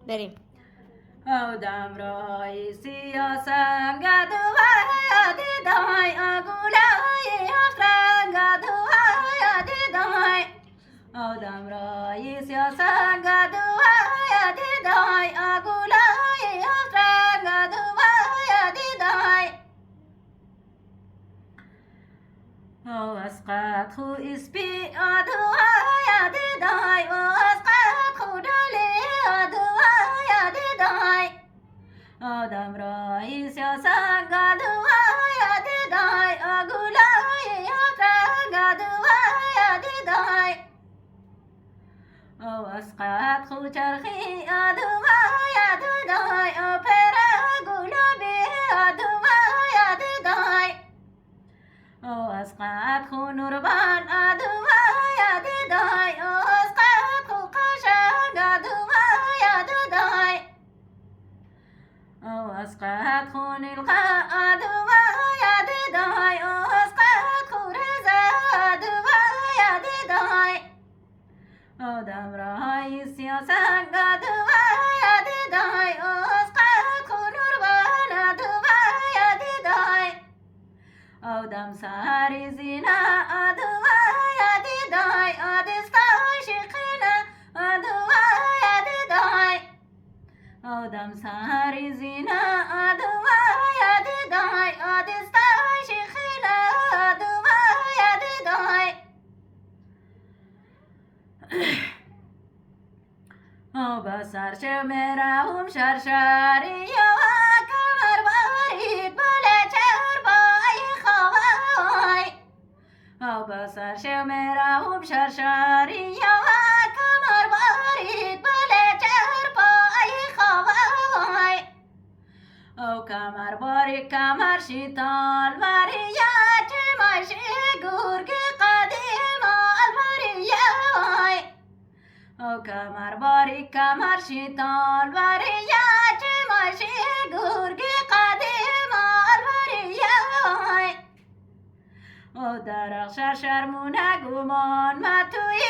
بریم. آدم رای سیاسنگ دوای دیدای آگولای افرنگ دوای دیدای آدم رای سیاسنگ دوای دیدای آگولای افرنگ دوای دیدای او اسقط خو اسپی آدوای دیدای او اسقط خو دلی آدوای دیدای آدم رای سیاسنگ دوای دیدای آگولای افرنگ دوای دیدای او اسقط خو چرخی آدوای دیدای او پر گلابی آدوای دیدای او اسقط خو نوربان آدوای دیدای او اسقط خو قشنگ آدوای دیدای او اسقط خو نیلقا آدوای دیدای او اسقط خو رضا آدوای دیدای آدم رای سیاسنگ آدوای دیدای او اسقط خو نوربان آدوای دیدای آدم ساری زینا آدوای دیدای آدستای شقینا آدوای دیدای آدم ساری زینا آدوای دیدای آدستای شقینا آدوای دیدای او بسر شمرهم شرشاری و کمر بارید بله چربای خوای او بسر شمرهم شرشاری و کمر بارید بله چربای خوای او کمر باری کمر شیطان وریا چه ماشی گرگ قدیم الوریا او کمر باری کمر شیطان وریا چه ماشی گرگ قدیم الوریا او درخش شرمونه گمان متوی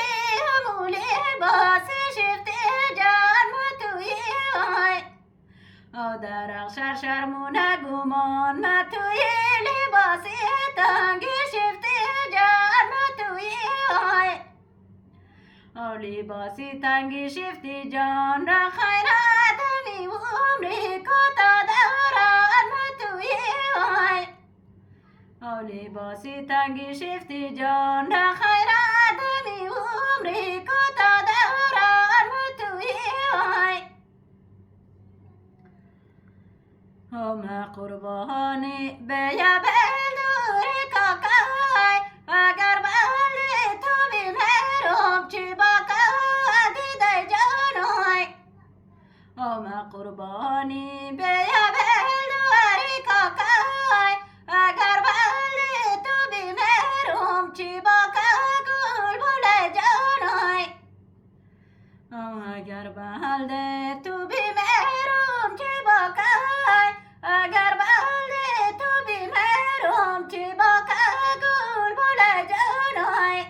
همولی باس شفت جان متوی او درخش شرمونه گمان متوی لباس تنگ شفت جان متوی او لباسی تنگی شفتی جان را خیرات می عمری کتا دوران متوی او لباسی تنگی شفتی جان را خیرات می عمری کتا دوران متوی او ما قربانی بیا بلدوری کاکای اگر بلی تو بی مهرم چی باکا دیده جانای او ما قربانی بیا بلدوری کاکای اگر بلی تو بی مهرم چی باکا گل بله جانای او اگر بلده تو بی مهرم چی باکای اگر بلده تو بی مهرم چی باکا گل بله جانای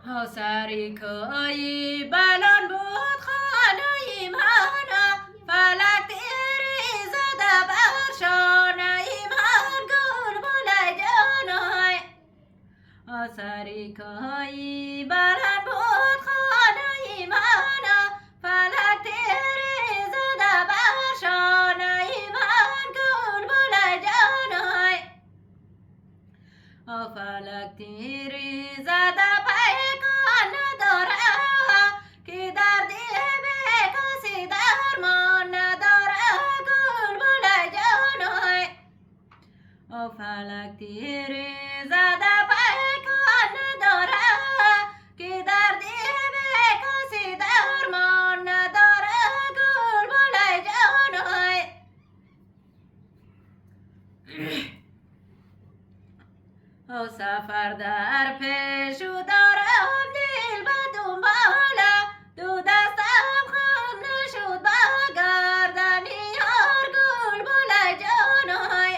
او سری کوی بلان بود خانه ایمانا فلک دیری زده برشانه ایمان گل بله جانای او سری کوی بلان بود خانه ایمانا فلک دیری زده برشانه ایمان گل بله جانای او فلک تیری زده پیکان نداره که در دل به کسی درمان نداره گل بله جانای او فلک تیری زده پیکان نداره که در دل به کسی درمان نداره گل بله جانای او سفر در پیش و دارم دل به دنباله دو دستم خم نشد به گردن یار گل بله جانای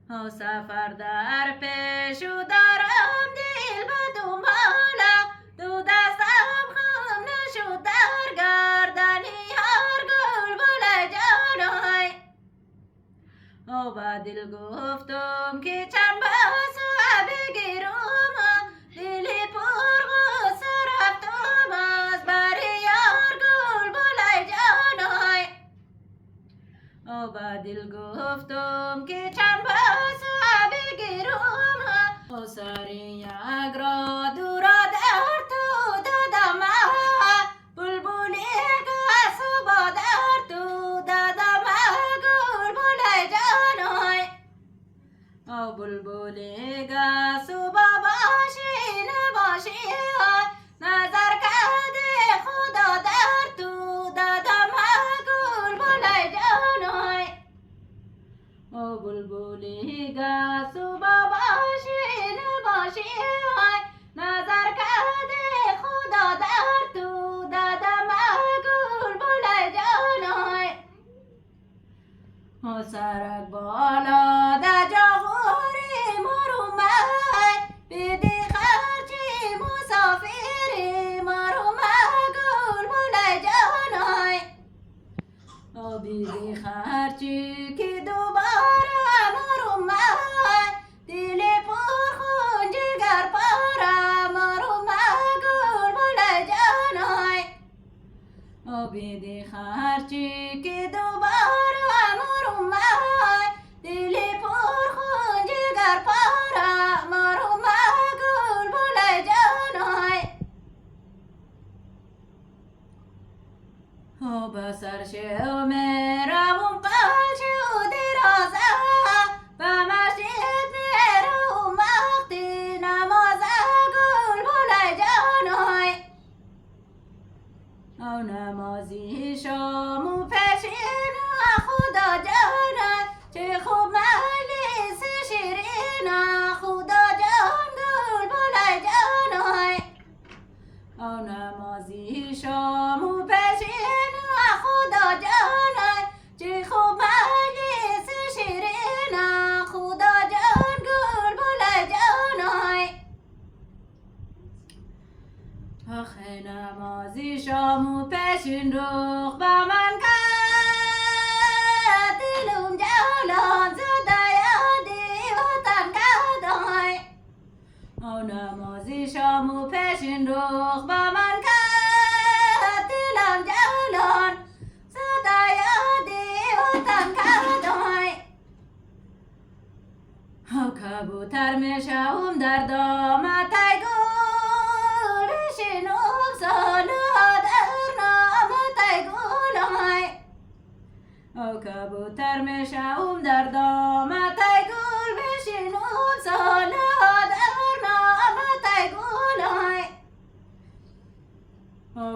او سفر در پیش و دارم دل به دنباله دل گفتم که چند باسا بگیرم دلی پر غصه رفتم از بر یار گل بلای جانای با دل گفتم که چند باسا بگیرم سر یک را دورا در تو دادم بلبلی گس با در تو دادم گل بلای جانای بلبلی گس با باشی نباشی نظر کرده خدا در تو دادم گل بلای جانای بلبلی گس با باشی نباشی نظر کرده خدا در تو دادم گل بلای جانای سرک بالا در جاغوری مرومای بیدی خرچی مسافری مرومای گل بلای جانای بیدی خرچی که دوباره مرومای دل پر خون جگر پاره مرومای گل بلای جانای بیدی خرچی که دوباره مرومای دل پر خون جگر پاره مرومای گل بلای جانای بسر شو میروم قل شو درازه به مسجد میروم وقتی نمازه گل بلای جانای نمازی شام پیشین خدا جانای چه خوب مجلس شیرین خدا جان گل بلای جانای نمازی شام پیشین خدا جانای چه خوب مجلس شیرین خدا جان گل بلای جانای آخه نمازی شام پیشین روخ با من کرد دلم جولان زده یادی وطن کردای نمازی شام پیشین روخ با من کرد دلم جولان زده یادی وطن کردای کبوتر میشم در دامت گل بشینم سالها در نامت گلای کبوتر میشم در دامت گل بشینم سالها در نامت گلای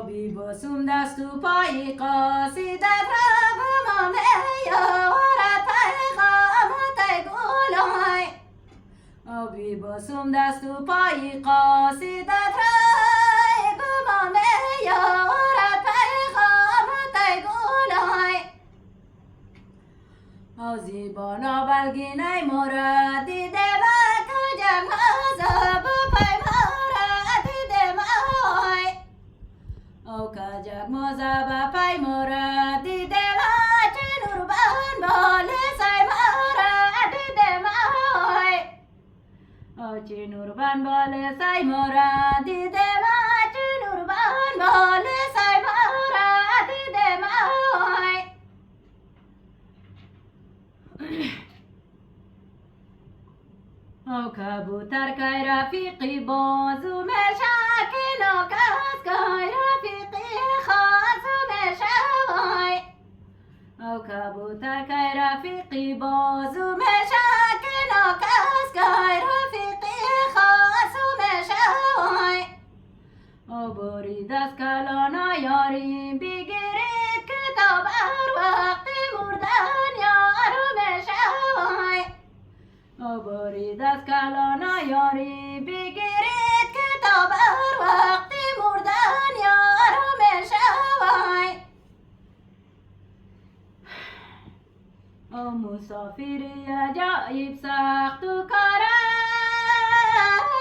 بی باسم دست و پای قاصدت را به ما میارد پیغامت گلای بی باسم دست و پای قاصدت را به ما میارد پیغامت گلای زیبانا بلگینه مرا دیده و کجم مذهب پای مرا دیده مای کجک مذهب پای مرا دیده و چه نوربان بال سای مرا دیده مای چه نوربان بال سای مرا دیده و چه نوربان بال سای مرا دیده مای کبوتر که رفیقی بازو میشه که ناکس که رفیقی خازو میشه کبوتر که رفیقی بازو میشه که ناکس که رفیقی خازو میشه باری دست کلانا یاریم بگیرید کتاب هر وقتی مردن یارو میشه باری دست کلانا یاری بگیرید کتاب هر وقتی مردن یارو میشه مسافری عجایب سخت و کاره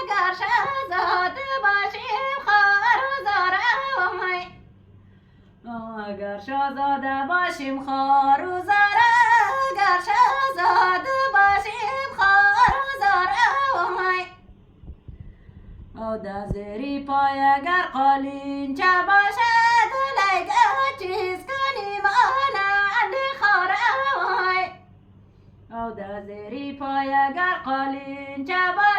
اگر شهزاده باشیم خوار و زاره اگر شهزاده باشیم خوار و زاره اگر شهزاده او دزری پای اگر قالین چه باشد لیگه چیز کنیم آنند خاره او دزری پای اگر قالین چه باشد